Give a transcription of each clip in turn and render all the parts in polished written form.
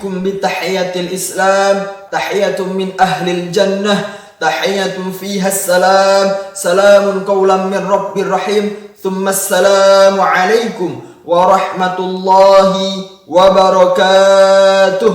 أحييكم بتحية الإسلام تحية من أهل الجنة تحية فيها السلام سلام قولا من رب رحيم ثم السلام عليكم ورحمة الله وبركاته.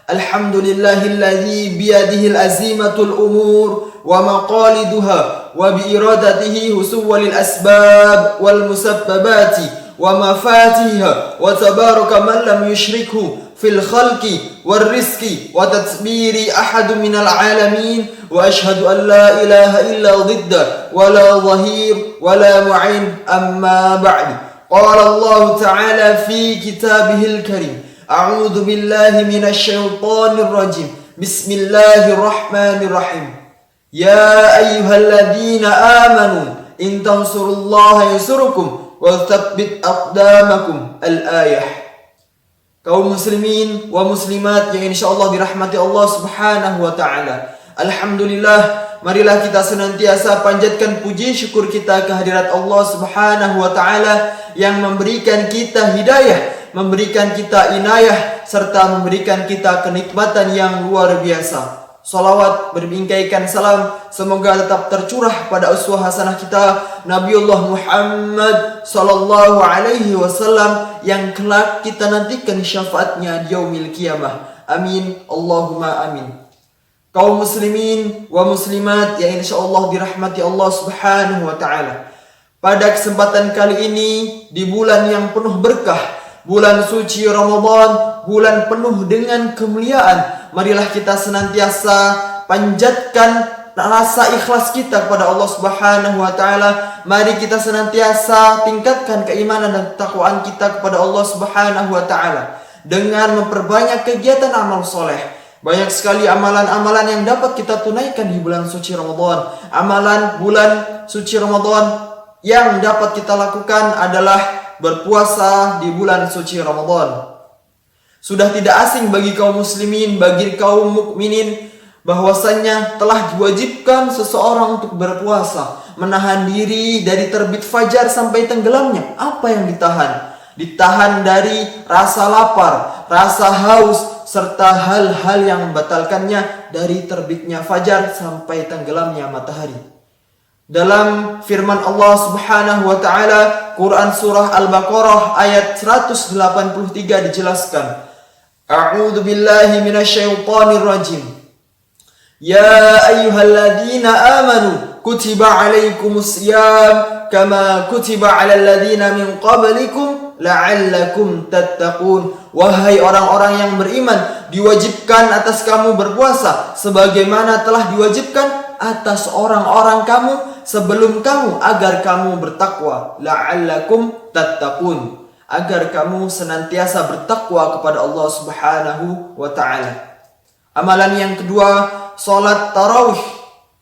الحمد لله الذي بيده الأزيمة الأمور ومقالدها وبإرادته حصول الأسباب والمسببات ومفاتيحها وتبارك من لم يشركه في الخلق والرزق وتدبير أحد من العالمين وأشهد أن لا إله إلا ضده ولا ظهير ولا معين أما بعد. قال الله تعالى في كتابه الكريم أعوذ بالله من الشيطان الرجيم بسم الله الرحمن الرحيم يا أيها الذين آمنوا إن تنصروا الله ينصركم وثبت أقدامكم الآية. Kaum muslimin wa muslimat yang insyaallah dirahmati Allah Subhanahu wa taala. Alhamdulillah, marilah kita senantiasa panjatkan puji syukur kita kehadirat Allah Subhanahu wa taala yang memberikan kita hidayah, memberikan kita inayah serta memberikan kita kenikmatan yang luar biasa. Salawat berbingkaikan salam semoga tetap tercurah pada uswah hasanah kita Nabiullah Muhammad sallallahu alaihi wasallam yang kelak kita nantikan syafaatnya di yaumil qiyamah. Amin Allahumma amin. Kaum muslimin wa muslimat yang insyaallah dirahmati Allah Subhanahu wa taala. Pada kesempatan kali ini di bulan yang penuh berkah, bulan suci Ramadan, bulan penuh dengan kemuliaan, marilah kita senantiasa panjatkan rasa ikhlas kita kepada Allah Subhanahu wa taala. Mari kita senantiasa tingkatkan keimanan dan ketakwaan kita kepada Allah Subhanahu wa taala dengan memperbanyak kegiatan amal soleh. Banyak sekali amalan-amalan yang dapat kita tunaikan di bulan suci Ramadan. Amalan bulan suci Ramadan yang dapat kita lakukan adalah berpuasa di bulan suci Ramadan. Sudah tidak asing bagi kaum muslimin, bagi kaum mukminin bahwasannya telah diwajibkan seseorang untuk berpuasa, menahan diri dari terbit fajar sampai tenggelamnya. Apa yang ditahan? Ditahan dari rasa lapar, rasa haus, serta hal-hal yang membatalkannya dari terbitnya fajar sampai tenggelamnya matahari. Dalam firman Allah Subhanahu wa taala, Quran surah Al-Baqarah ayat 183 dijelaskan, A'udzu billahi minasyaitonir rajim. Ya ayyuhalladzina amanu kutiba alaikumus syiyam kama kutiba alal ladzina min qablikum la'allakum tattaqun. Wahai orang-orang yang beriman, diwajibkan atas kamu berpuasa sebagaimana telah diwajibkan atas orang-orang kamu sebelum kamu agar kamu bertakwa. La'allakum tattaqun, agar kamu senantiasa bertakwa kepada Allah Subhanahu wa taala. Amalan yang kedua, salat tarawih.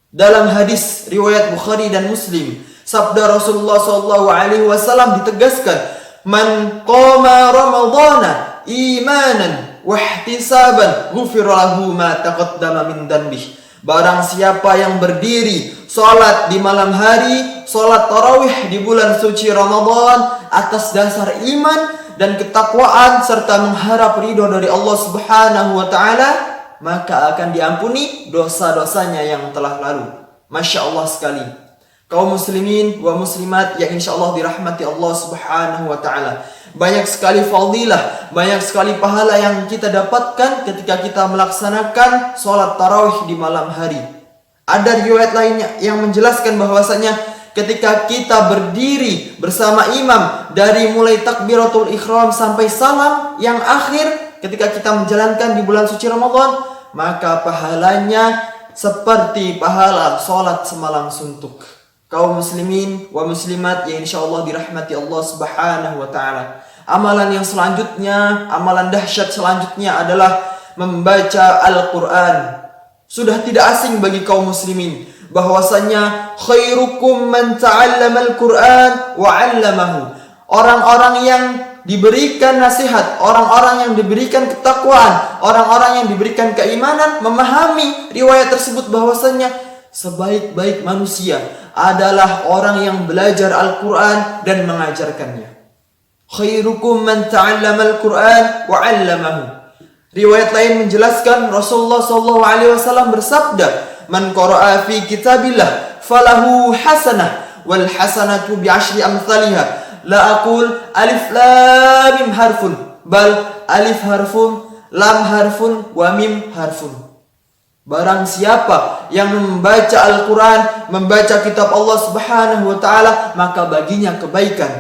Dalam hadis riwayat Bukhari dan Muslim, sabda Rasulullah sallallahu alaihi wasallam ditegaskan, "Man qama ramadhana imanan wa ihtisaban, ghufira lahu ma taqaddama min dhanbihi." Barang siapa yang berdiri salat di malam hari, salat tarawih di bulan suci Ramadan atas dasar iman dan ketakwaan serta mengharap ridho dari Allah Subhanahu wa taala, maka akan diampuni dosa-dosanya yang telah lalu. Masya Allah sekali. Kaum muslimin wa muslimat yang insyaallah dirahmati Allah Subhanahu wa taala. Banyak sekali fadilah, banyak sekali pahala yang kita dapatkan ketika kita melaksanakan sholat tarawih di malam hari. Ada riwayat lainnya yang menjelaskan bahwasanya ketika kita berdiri bersama imam dari mulai takbiratul ihram sampai salam yang akhir ketika kita menjalankan di bulan suci Ramadan, maka pahalanya seperti pahala sholat semalam suntuk. Kaum muslimin wa muslimat yang insyaallah dirahmati Allah Subhanahu wa taala. Amalan yang selanjutnya, amalan dahsyat selanjutnya adalah membaca Al-Qur'an. Sudah tidak asing bagi kaum muslimin bahwasanya khairukum man ta'allama al-Qur'an wa 'allamahu. Orang-orang yang diberikan nasihat, orang-orang yang diberikan ketakwaan, orang-orang yang diberikan keimanan memahami riwayat tersebut bahwasanya sebaik-baik manusia adalah orang yang belajar Al-Quran dan mengajarkannya. khairukum man ta'allamal Qur'an wa 'allamahu. Riwayat lain menjelaskan Rasulullah SAW bersabda, man qara'a fi kitabillah falahu hasanah wal hasanatu bi 'ashri amsalihha. La aqul alif lam mim harfun, bal alif harfun, lam harfun, wa mim harfun. Barang siapa yang membaca Al-Quran, membaca kitab Allah Subhanahu wa ta'ala, maka baginya kebaikan.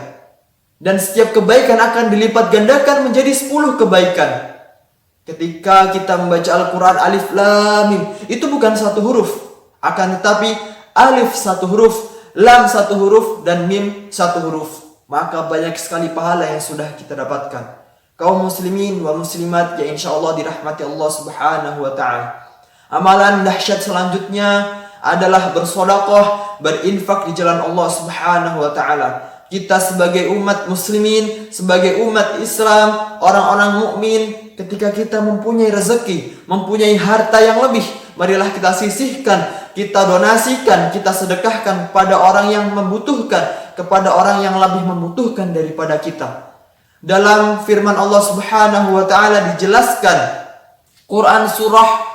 Dan setiap kebaikan akan dilipat gandakan menjadi 10 kebaikan. Ketika kita membaca Al-Quran alif lam mim, itu bukan satu huruf, akan tetapi alif satu huruf, lam satu huruf, dan mim satu huruf. Maka banyak sekali pahala yang sudah kita dapatkan. Kaum muslimin wa muslimat yang insya Allah dirahmati Allah Subhanahu wa ta'ala. Amalan dahsyat selanjutnya adalah bersedekah, berinfak di jalan Allah Subhanahu wa ta'ala. Kita sebagai umat muslimin, sebagai umat Islam, orang-orang mukmin, ketika kita mempunyai rezeki, mempunyai harta yang lebih, marilah kita sisihkan, kita donasikan, kita sedekahkan kepada orang yang membutuhkan, kepada orang yang lebih membutuhkan daripada kita. Dalam firman Allah Subhanahu wa ta'ala dijelaskan, Quran surah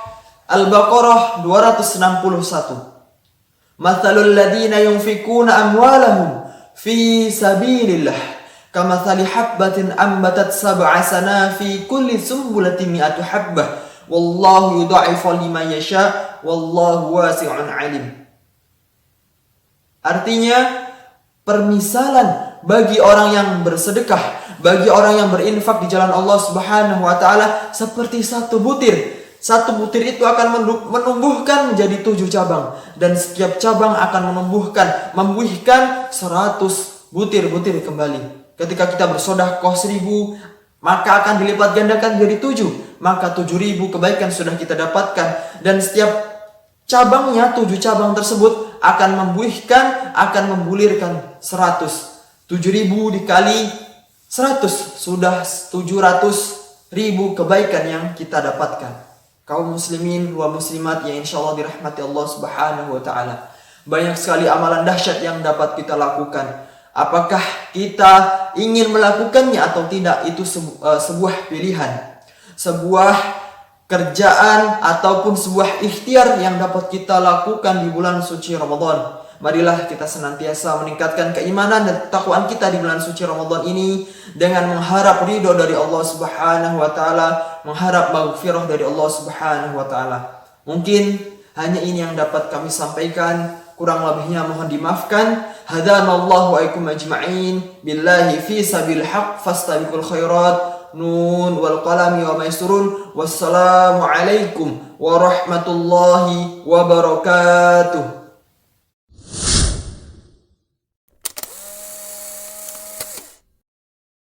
Al-Baqarah 261. Mathalul ladina yunfikuna amwalahum fi sabilillah kamathali habbatin ambatat sab'a sanafi kulli sumbulatin mi'atu habbah wallahu yudha'ifu liman yasha wallahu wasi'un alim. Artinya, permisalan bagi orang yang bersedekah, bagi orang yang berinfak di jalan Allah Subhanahu wa ta'ala seperti satu butir. Satu butir itu akan menumbuhkan menjadi 7 cabang, dan setiap cabang akan membuihkan 100 butir-butir kembali. Ketika kita bersedekah 1000, maka akan dilipat gandakan menjadi 7, maka 7000 kebaikan sudah kita dapatkan, dan setiap cabangnya 7 cabang tersebut akan membuihkan, akan membulirkan 100. 7000 dikali 100 sudah 700.000 kebaikan yang kita dapatkan. Kaum muslimin wa muslimat yang insya Allah dirahmati Allah Subhanahu wa ta'ala, banyak sekali amalan dahsyat yang dapat kita lakukan. Apakah kita ingin melakukannya atau tidak, itu sebuah pilihan, sebuah kerjaan ataupun sebuah ikhtiar yang dapat kita lakukan di bulan suci Ramadan. Marilah kita senantiasa meningkatkan keimanan dan ketakwaan kita di bulan suci Ramadan ini dengan mengharap ridho dari Allah Subhanahu wa ta'ala, mengharap maghfirah dari Allah Subhanahu wa ta'ala. Mungkin hanya ini yang dapat kami sampaikan, kurang lebihnya mohon dimaafkan. Hadanallahu wa iyyakum ajma'in billahi fi sabil haq fastabiqul khairat. Nun wal qalami wa ma yasturun. Wassalamu alaikum warahmatullahi wabarakatuh.